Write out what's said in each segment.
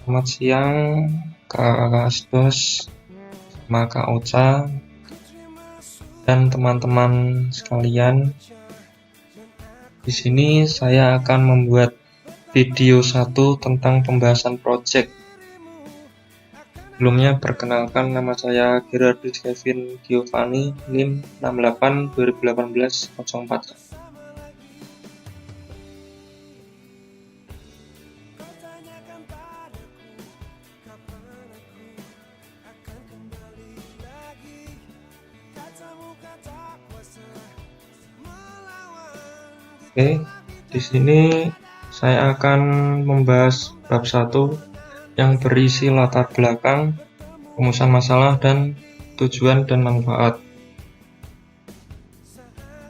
Selamat siang Kak Asdos, sama Kak Ocha, dan teman-teman sekalian. Di sini saya akan membuat video satu tentang pembahasan project. Sebelumnya perkenalkan, nama saya Gerardus Kevin Giovanni, NIM 68 2018 04. Oke, di sini saya akan membahas bab 1 yang berisi latar belakang, rumusan masalah, dan tujuan dan manfaat.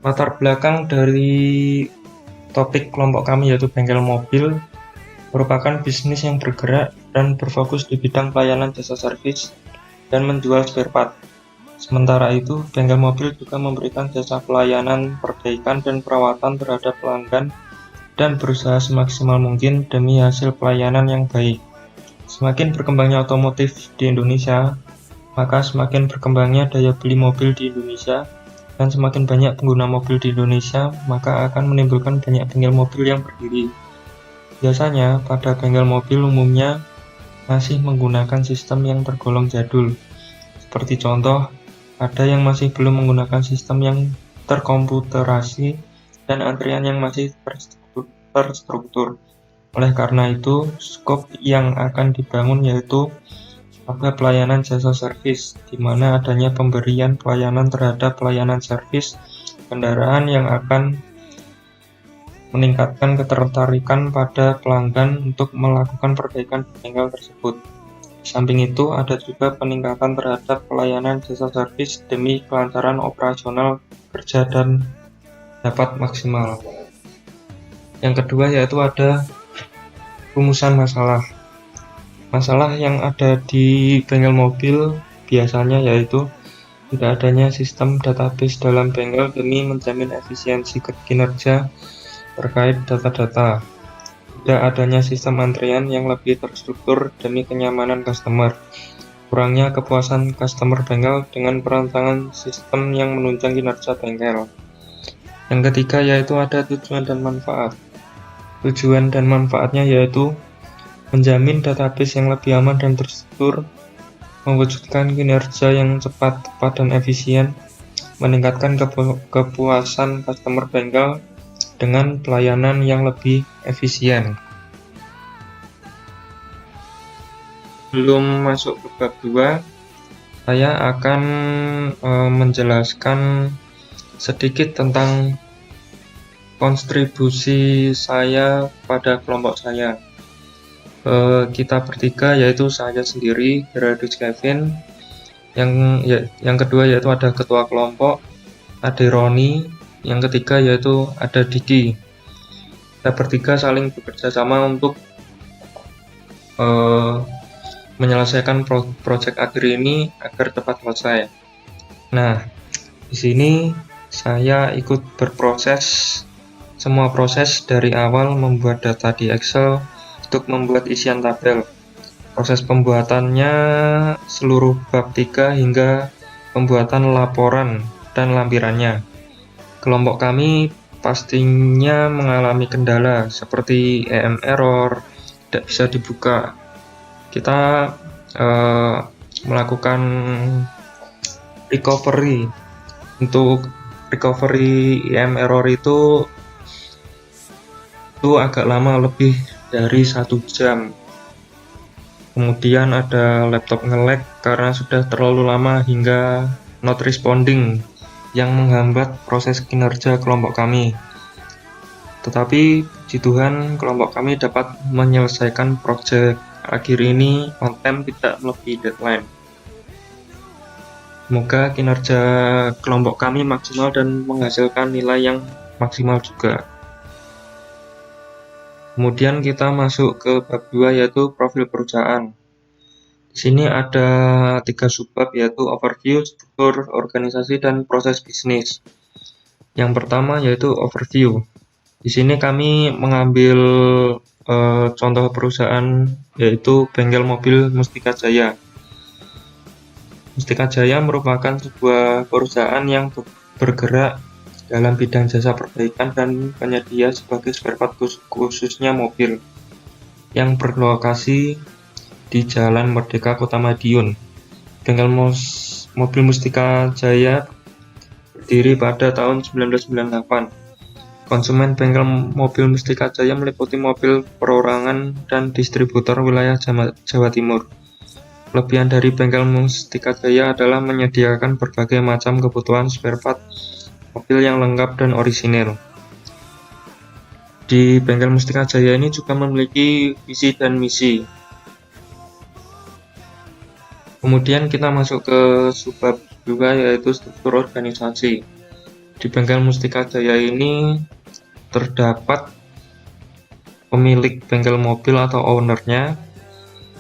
Latar belakang dari topik kelompok kami yaitu bengkel mobil merupakan bisnis yang bergerak dan berfokus di bidang pelayanan jasa servis dan menjual spare part. Sementara itu, bengkel mobil juga memberikan jasa pelayanan perbaikan dan perawatan terhadap pelanggan dan berusaha semaksimal mungkin demi hasil pelayanan yang baik. Semakin berkembangnya otomotif di Indonesia, maka semakin berkembangnya daya beli mobil di Indonesia, dan semakin banyak pengguna mobil di Indonesia, maka akan menimbulkan banyak bengkel mobil yang berdiri. Biasanya, pada bengkel mobil umumnya masih menggunakan sistem yang tergolong jadul. Seperti contoh, ada yang masih belum menggunakan sistem yang terkomputerasi dan antrian yang masih terstruktur. Oleh karena itu, skop yang akan dibangun yaitu pada pelayanan jasa servis, di mana adanya pemberian pelayanan terhadap pelayanan servis kendaraan yang akan meningkatkan ketertarikan pada pelanggan untuk melakukan perbaikan di bengkel tersebut. Di samping itu, ada juga peningkatan terhadap pelayanan jasa servis demi kelancaran operasional kerja dan dapat maksimal. Yang kedua yaitu ada rumusan masalah. Masalah yang ada di bengkel mobil biasanya yaitu tidak adanya sistem database dalam bengkel demi menjamin efisiensi kinerja terkait data-data. Tidak adanya sistem antrian yang lebih terstruktur demi kenyamanan customer. Kurangnya kepuasan customer bengkel dengan perancangan sistem yang menunjang kinerja bengkel. Yang ketiga yaitu ada tujuan dan manfaat. Tujuan dan manfaatnya yaitu menjamin database yang lebih aman dan terstruktur, mewujudkan kinerja yang cepat, tepat, dan efisien, meningkatkan kepuasan customer bengkel dengan pelayanan yang lebih efisien. Sebelum masuk ke bab 2, saya akan menjelaskan sedikit tentang kontribusi saya pada kelompok saya. Kita bertiga yaitu saya sendiri, Gerardus Kevin, yang kedua yaitu ada ketua kelompok, ada Roni, yang ketiga yaitu ada Diki. Kita bertiga saling bekerja sama untuk menyelesaikan proyek akhir ini agar cepat selesai. Nah, di sini saya ikut berproses semua proses dari awal membuat data di Excel untuk membuat isian tabel. Proses pembuatannya seluruh bab 3 hingga pembuatan laporan dan lampirannya. Kelompok kami pastinya mengalami kendala seperti EM error, tidak bisa dibuka. Kita melakukan recovery. Untuk recovery EM error itu agak lama, lebih dari 1 jam. Kemudian ada laptop nge-lag karena sudah terlalu lama hingga not responding yang menghambat proses kinerja kelompok kami. Tetapi puji Tuhan, kelompok kami dapat menyelesaikan proyek akhir ini on time, tidak melebihi deadline. Semoga kinerja kelompok kami maksimal dan menghasilkan nilai yang maksimal juga. Kemudian kita masuk ke bab 2 yaitu profil perusahaan. Di sini ada 3 subbab yaitu overview, struktur organisasi, dan proses bisnis. Yang pertama yaitu overview. Di sini kami mengambil contoh perusahaan yaitu Bengkel Mobil Mustika Jaya. Mustika Jaya merupakan sebuah perusahaan yang bergerak dalam bidang jasa perbaikan dan penyedia sebagai spare part khususnya mobil, yang berlokasi di Jalan Merdeka, Kota Madiun. Bengkel Mobil Mustika Jaya berdiri pada tahun 1998. Konsumen bengkel mobil Mustika Jaya meliputi mobil perorangan dan distributor wilayah Jawa Timur. Kelebihan dari bengkel Mustika Jaya adalah menyediakan berbagai macam kebutuhan spare part mobil yang lengkap dan orisinil. Di bengkel Mustika Jaya ini juga memiliki visi dan misi. Kemudian kita masuk ke subbab juga, yaitu struktur organisasi. Di bengkel Mustika Jaya ini terdapat pemilik bengkel mobil atau ownernya,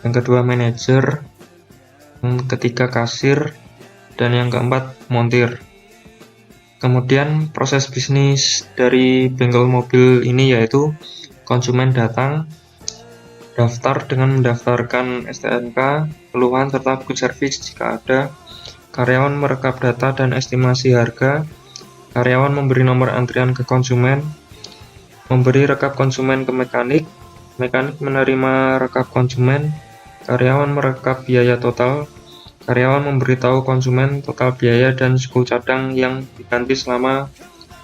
yang kedua manajer, yang ketiga kasir, dan yang keempat montir. Kemudian proses bisnis dari bengkel mobil ini yaitu konsumen datang, daftar dengan mendaftarkan STNK, keluhan serta bukti servis jika ada, karyawan merekap data dan estimasi harga, karyawan memberi nomor antrian ke konsumen, memberi rekap konsumen ke mekanik, mekanik menerima rekap konsumen, karyawan merekap biaya total, karyawan memberitahu konsumen total biaya dan suku cadang yang diganti selama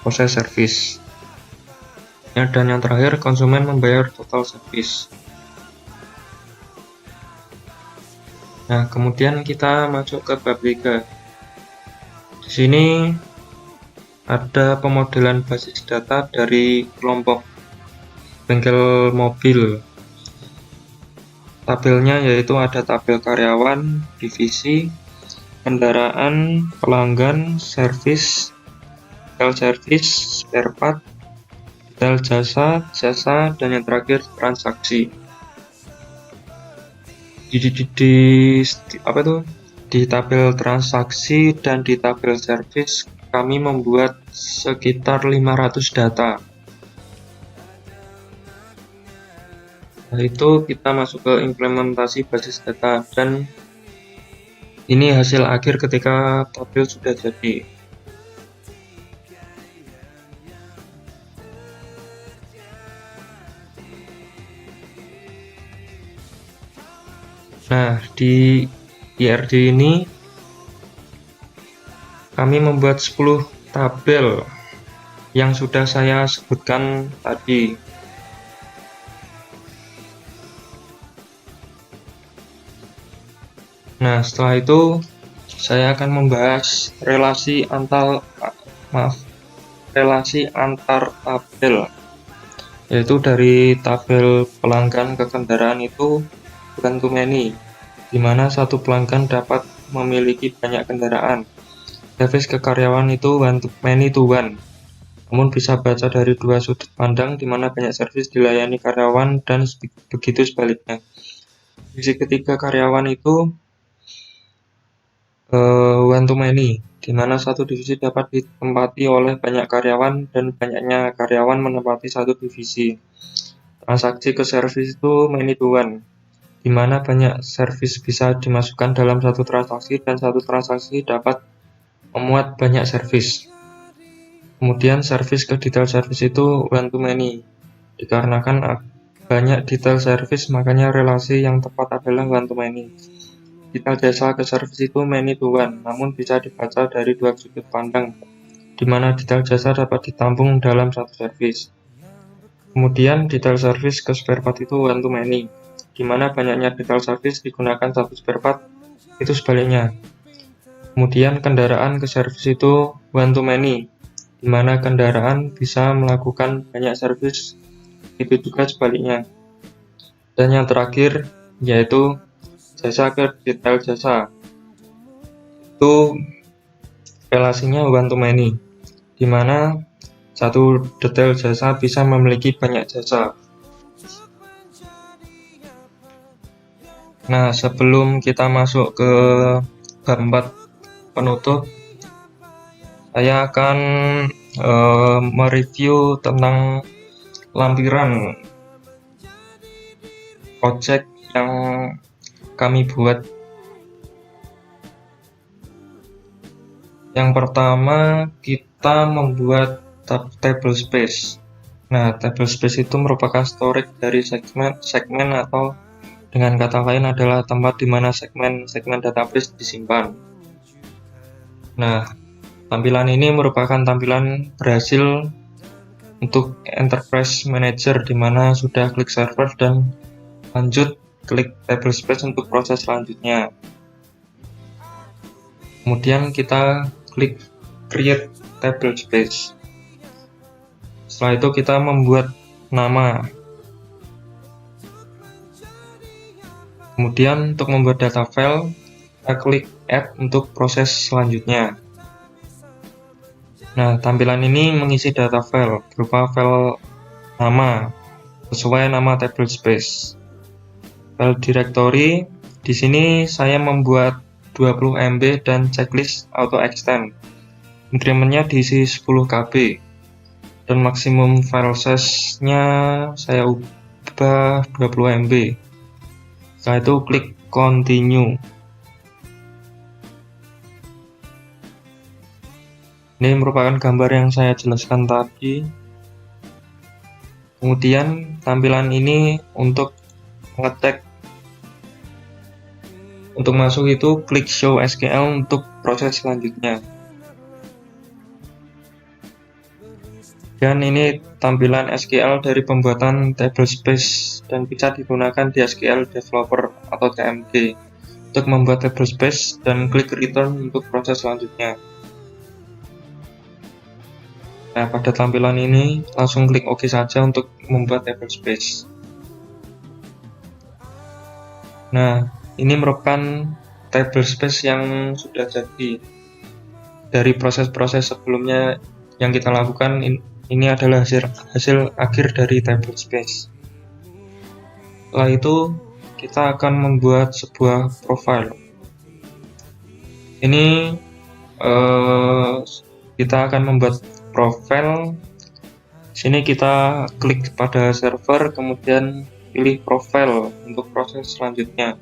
proses servis. Dan yang terakhir, konsumen membayar total servis. Nah, kemudian kita masuk ke bab 3. Di sini ada pemodelan basis data dari kelompok bengkel mobil. Tabelnya yaitu ada tabel karyawan, divisi, kendaraan, pelanggan, servis, detail servis, spare part, detail jasa, dan yang terakhir transaksi. Di tabel transaksi dan di tabel servis kami membuat sekitar 500 data. Setelah itu kita masuk ke implementasi basis data, dan ini hasil akhir ketika tabel sudah jadi. Nah, di IRD ini kami membuat 10 tabel yang sudah saya sebutkan tadi. Nah, setelah itu saya akan membahas relasi antar tabel, yaitu dari tabel pelanggan ke kendaraan itu one to many, di mana satu pelanggan dapat memiliki banyak kendaraan. Servis ke karyawan itu one to many to one, namun bisa baca dari dua sudut pandang, di mana banyak servis dilayani karyawan dan begitu sebaliknya. Sisi ketiga karyawan itu one to many, di mana satu divisi dapat ditempati oleh banyak karyawan dan banyaknya karyawan menempati satu divisi. Transaksi ke servis itu many to one, di mana banyak servis bisa dimasukkan dalam satu transaksi dan satu transaksi dapat memuat banyak servis. Kemudian servis ke detail servis itu one to many, dikarenakan banyak detail servis makanya relasi yang tepat adalah one to many. Detail jasa ke servis itu many to one, namun bisa dibaca dari dua sudut pandang, di mana detail jasa dapat ditampung dalam satu servis. Kemudian detail servis ke spare part itu one to many, di mana banyaknya detail servis digunakan satu spare part, itu sebaliknya. Kemudian kendaraan ke servis itu one to many, di mana kendaraan bisa melakukan banyak servis, itu juga sebaliknya. Dan yang terakhir yaitu jasa ke detail jasa, itu relasinya one to many, di mana satu detail jasa bisa memiliki banyak jasa. Nah, sebelum kita masuk ke bab 4 penutup, saya akan mereview tentang lampiran project yang kami buat. Yang pertama, kita membuat table space. Nah, table space itu merupakan storage dari segmen atau dengan kata lain adalah tempat di mana segmen database disimpan. Nah, tampilan ini merupakan tampilan berhasil untuk Enterprise Manager di mana sudah klik server dan lanjut klik table space untuk proses selanjutnya. Kemudian kita klik create table space. Setelah itu kita membuat nama. Kemudian untuk membuat data file, kita klik add untuk proses selanjutnya. Nah, tampilan ini mengisi data file berupa file nama sesuai nama table space. File directory, di sini saya membuat 20 MB dan checklist auto extend. Increment-nya diisi 10 KB dan maksimum file size-nya saya ubah 20 MB. Setelah itu klik continue. Ini merupakan gambar yang saya jelaskan tadi. Kemudian tampilan ini untuk ngecek. Untuk masuk itu klik show SQL untuk proses selanjutnya. Dan ini tampilan SQL dari pembuatan table space dan bisa digunakan di SQL Developer atau CMD untuk membuat table space dan klik return untuk proses selanjutnya. Nah, pada tampilan ini langsung klik OK saja untuk membuat table space. Nah, ini merupakan table space yang sudah jadi. Dari proses-proses sebelumnya yang kita lakukan, ini adalah hasil akhir dari table space. Setelah itu, kita akan membuat sebuah profile. Ini kita akan membuat profile. Sini kita klik pada server, kemudian pilih profile untuk proses selanjutnya.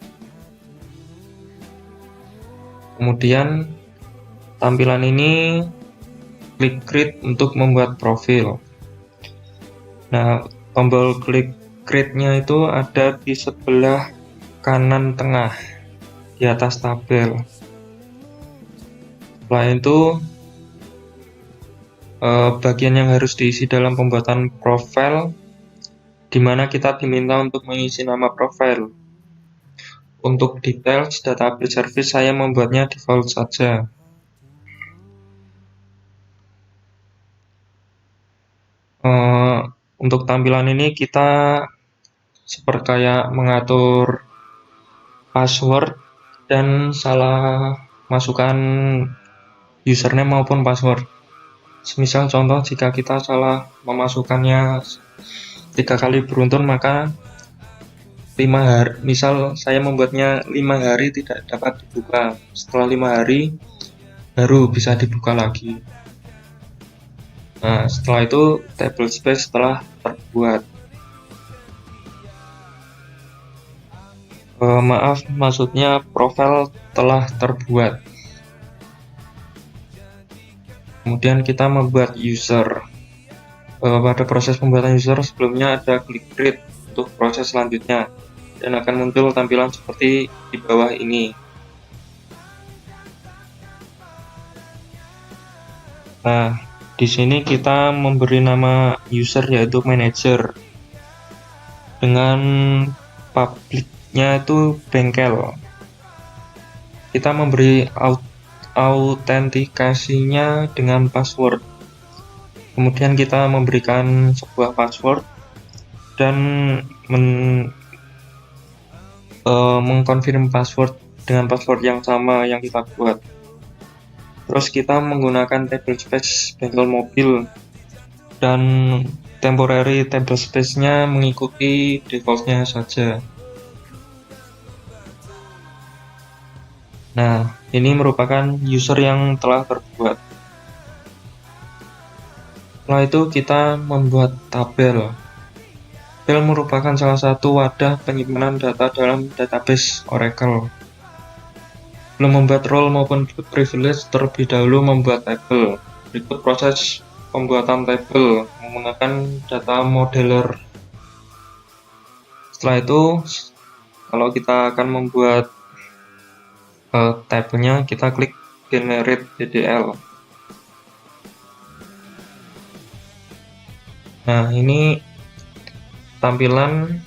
Kemudian tampilan ini klik create untuk membuat profil. Nah, tombol klik create-nya itu ada di sebelah kanan tengah di atas tabel. Setelah itu bagian yang harus diisi dalam pembuatan profile, di mana kita diminta untuk mengisi nama profile. Untuk details database service saya membuatnya default saja. Untuk tampilan ini kita seperti kayak mengatur password dan salah masukkan username maupun password. Semisal contoh, jika kita salah memasukkannya 3 kali beruntun, maka 5 hari, misal saya membuatnya 5 hari tidak dapat dibuka, setelah 5 hari baru bisa dibuka lagi. Nah, setelah itu table space telah terbuat. Maksudnya profile telah terbuat. Kemudian kita membuat user. Pada proses pembuatan user sebelumnya ada klik create untuk proses selanjutnya dan akan muncul tampilan seperti di bawah ini. Nah, di sini kita memberi nama user yaitu manager dengan publiknya itu bengkel. Kita memberi autentikasinya dengan password. Kemudian kita memberikan sebuah password dan mengkonfirm password dengan password yang sama yang kita buat. Terus kita menggunakan table space bengkel mobil dan temporary table space-nya mengikuti default-nya saja. Nah, ini merupakan user yang telah terbuat. Setelah itu kita membuat tabel. Tabel merupakan salah satu wadah penyimpanan data dalam database Oracle. Belum membuat role maupun privilege, terlebih dahulu membuat tabel. Berikut proses pembuatan tabel menggunakan data modeler. Setelah itu, kalau kita akan membuat tabelnya, kita klik generate DDL. Nah, ini tampilan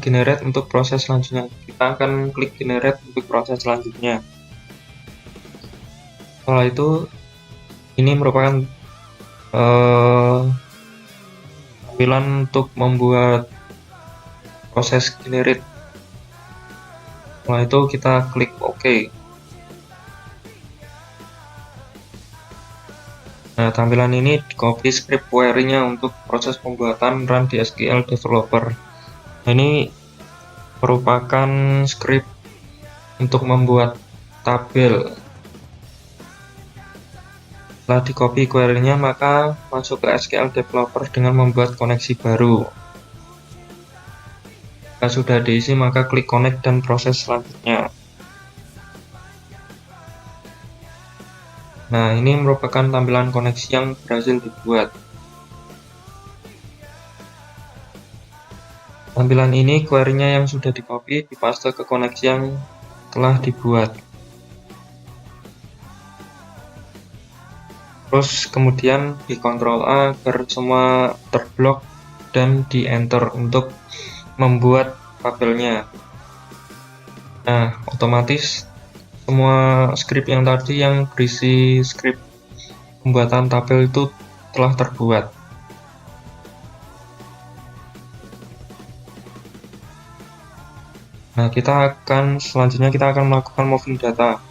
generate untuk proses selanjutnya. Kita akan klik generate untuk proses selanjutnya. Setelah itu, ini merupakan tampilan untuk membuat proses generate. Setelah itu kita klik OK. Nah, tampilan ini di-copy script query-nya untuk proses pembuatan run di SQL Developer. Nah, ini merupakan script untuk membuat tabel. Setelah di-copy query-nya, maka masuk ke SQL Developer dengan membuat koneksi baru. Jika sudah diisi, maka klik connect dan proses selanjutnya. Nah, ini merupakan tampilan koneksi yang berhasil dibuat. Tampilan ini query-nya yang sudah di-copy dipaste ke koneksi yang telah dibuat. Terus kemudian di Ctrl A agar semua terblok dan di enter untuk membuat tabelnya. Nah, otomatis semua script yang tadi yang berisi script pembuatan tabel itu telah terbuat. Nah, selanjutnya kita akan melakukan moving data.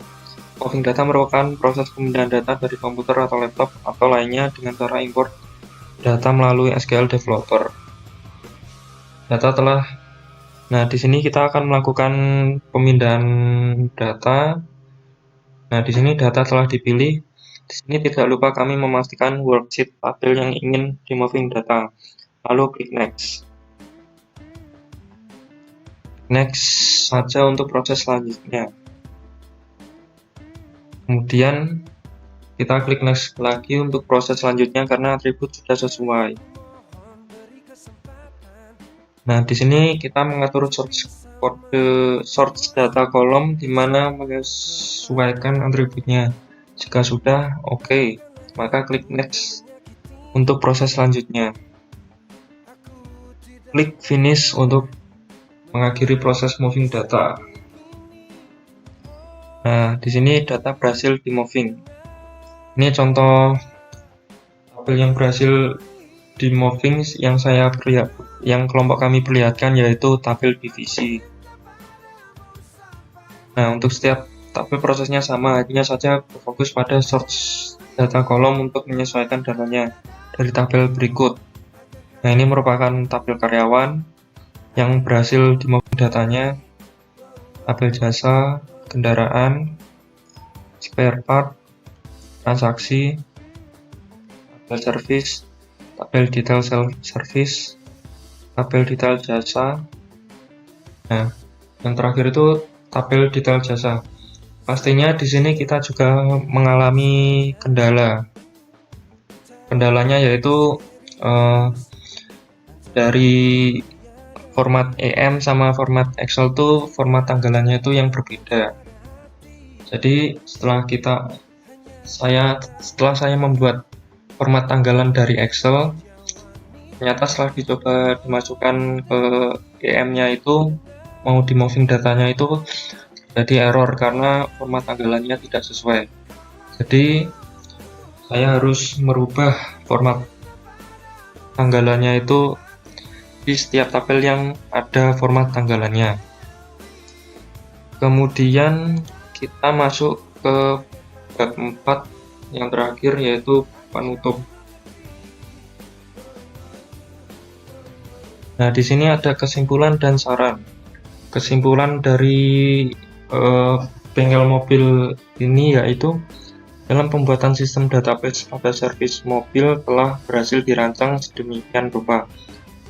Moving data merupakan proses pemindahan data dari komputer atau laptop atau lainnya dengan cara import data melalui SQL Developer. Nah, di sini kita akan melakukan pemindahan data. Nah, di sini data telah dipilih. Di sini tidak lupa kami memastikan worksheet tabel yang ingin di moving data. Lalu klik next. Next saja untuk proses selanjutnya. Kemudian kita klik next lagi untuk proses selanjutnya karena atribut sudah sesuai. Nah, di sini kita mengatur source data kolom di mana menyesuaikan atributnya. Jika sudah, oke, maka klik next untuk proses selanjutnya. Klik finish untuk mengakhiri proses moving data. Nah, di sini data berhasil di moving. Ini contoh tabel yang berhasil di moving yang kelompok kami perlihatkan, yaitu tabel divisi. Nah, untuk setiap tabel prosesnya sama, hanya saja berfokus pada source data kolom untuk menyesuaikan datanya dari tabel berikut. Nah, ini merupakan tabel karyawan yang berhasil di moving datanya, tabel jasa, kendaraan, spare part, transaksi, tabel service, tabel detail service, tabel detail jasa. Nah, yang terakhir itu tabel detail jasa. Pastinya di sini kita juga mengalami kendala. Kendalanya yaitu dari format EM sama format Excel tuh format tanggalannya itu yang berbeda. Jadi setelah saya membuat format tanggalan dari Excel, ternyata setelah dicoba dimasukkan ke EM-nya itu, mau di moving datanya itu jadi error karena format tanggalannya tidak sesuai. Jadi saya harus merubah format tanggalannya itu di setiap tabel yang ada format tanggalannya. Kemudian kita masuk ke bab 4 yang terakhir, yaitu penutup. Nah, di sini ada kesimpulan dan saran. Kesimpulan dari bengkel mobil ini yaitu dalam pembuatan sistem database pada servis mobil telah berhasil dirancang sedemikian rupa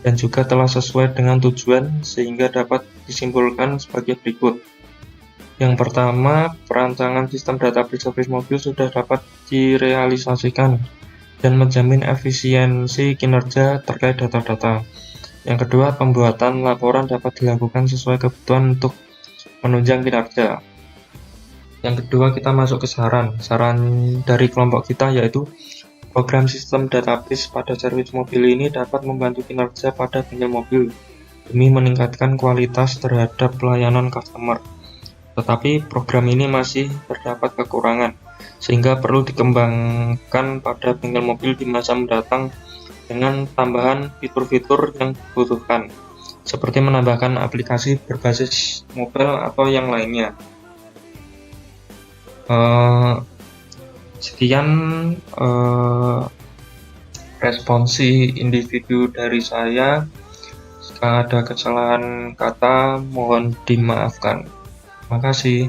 dan juga telah sesuai dengan tujuan, sehingga dapat disimpulkan sebagai berikut. Yang pertama, perancangan sistem database office mobil sudah dapat direalisasikan dan menjamin efisiensi kinerja terkait data-data. Yang kedua, pembuatan laporan dapat dilakukan sesuai kebutuhan untuk menunjang kinerja. Yang kedua, kita masuk ke saran. Saran dari kelompok kita yaitu program sistem database pada servis mobil ini dapat membantu kinerja pada bengkel mobil demi meningkatkan kualitas terhadap pelayanan customer. Tetapi program ini masih terdapat kekurangan, sehingga perlu dikembangkan pada bengkel mobil di masa mendatang dengan tambahan fitur-fitur yang dibutuhkan, seperti menambahkan aplikasi berbasis mobile atau yang lainnya. Sekian responsi individu dari saya. Jika ada kesalahan kata, mohon dimaafkan. Terima kasih.